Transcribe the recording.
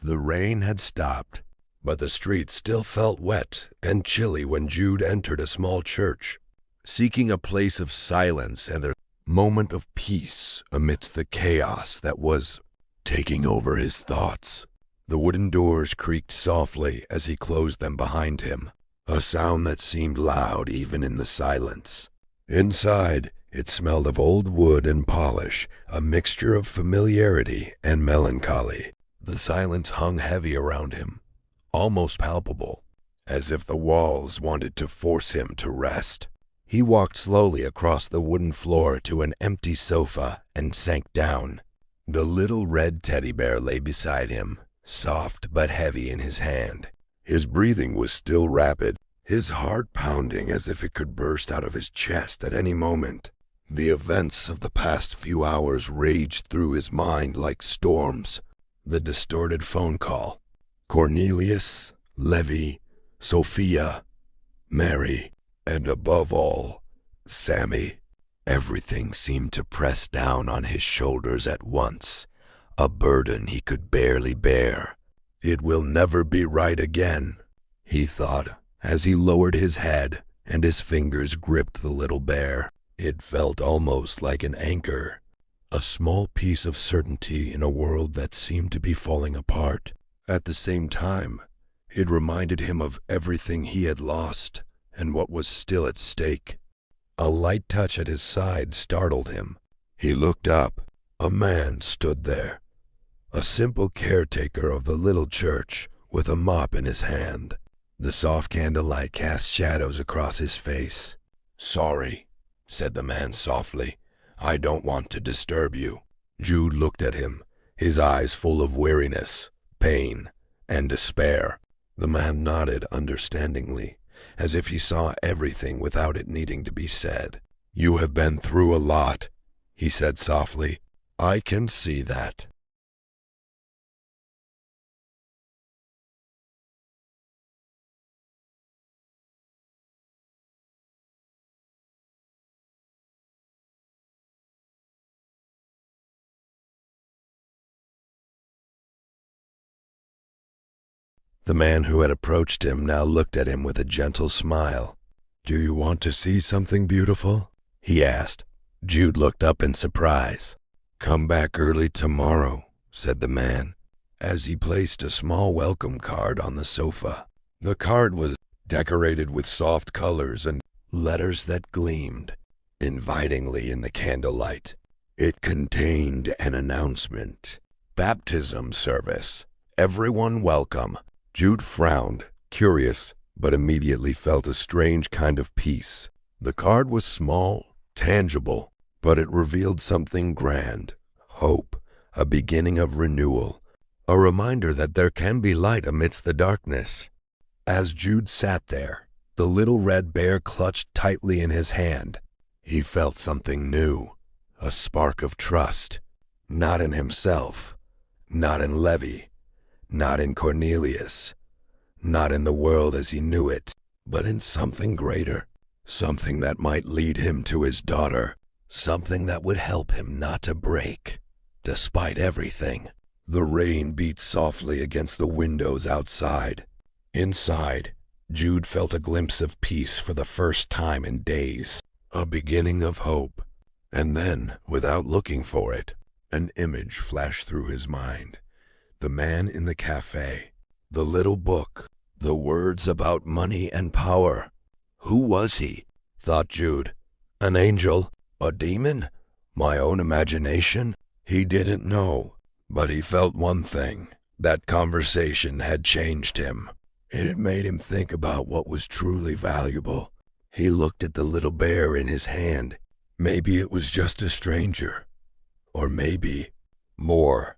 The rain had stopped, but the streets still felt wet and chilly when Jude entered a small church, seeking a place of silence and a moment of peace amidst the chaos that was taking over his thoughts. The wooden doors creaked softly as he closed them behind him, a sound that seemed loud even in the silence. Inside, it smelled of old wood and polish, a mixture of familiarity and melancholy. The silence hung heavy around him, almost palpable, as if the walls wanted to force him to rest. He walked slowly across the wooden floor to an empty sofa and sank down. The little red teddy bear lay beside him, soft but heavy in his hand. His breathing was still rapid, his heart pounding as if it could burst out of his chest at any moment. The events of the past few hours raged through his mind like storms. The distorted phone call, Cornelius, Levi, Sophia, Mary, and above all, Sammy. Everything seemed to press down on his shoulders at once, a burden he could barely bear. It will never be right again, he thought, as he lowered his head and his fingers gripped the little bear. It felt almost like an anchor, a small piece of certainty in a world that seemed to be falling apart. At the same time, it reminded him of everything he had lost and what was still at stake. A light touch at his side startled him. He looked up. A man stood there, a simple caretaker of the little church with a mop in his hand. The soft candlelight cast shadows across his face. "Sorry," said the man softly. "I don't want to disturb you." Jude looked at him, his eyes full of weariness, pain, and despair. The man nodded understandingly, as if he saw everything without it needing to be said. "You have been through a lot," he said softly. "I can see that." The man who had approached him now looked at him with a gentle smile. "Do you want to see something beautiful?" he asked. Jude looked up in surprise. "Come back early tomorrow," said the man, as he placed a small welcome card on the sofa. The card was decorated with soft colors and letters that gleamed invitingly in the candlelight. It contained an announcement. "Baptism service. Everyone welcome." Jude frowned, curious, but immediately felt a strange kind of peace. The card was small, tangible, but it revealed something grand. Hope, a beginning of renewal, a reminder that there can be light amidst the darkness. As Jude sat there, the little red bear clutched tightly in his hand. He felt something new, a spark of trust, not in himself, not in Levi, not in Cornelius, not in the world as he knew it, but in something greater, something that might lead him to his daughter, something that would help him not to break, despite everything. The rain beat softly against the windows outside. Inside, Jude felt a glimpse of peace for the first time in days, a beginning of hope. And then, without looking for it, an image flashed through his mind. The man in the cafe, the little book, the words about money and power. Who was he? Thought Jude. An angel? A demon? My own imagination? He didn't know, but he felt one thing. That conversation had changed him. It had made him think about what was truly valuable. He looked at the little bear in his hand. Maybe it was just a stranger, or maybe more.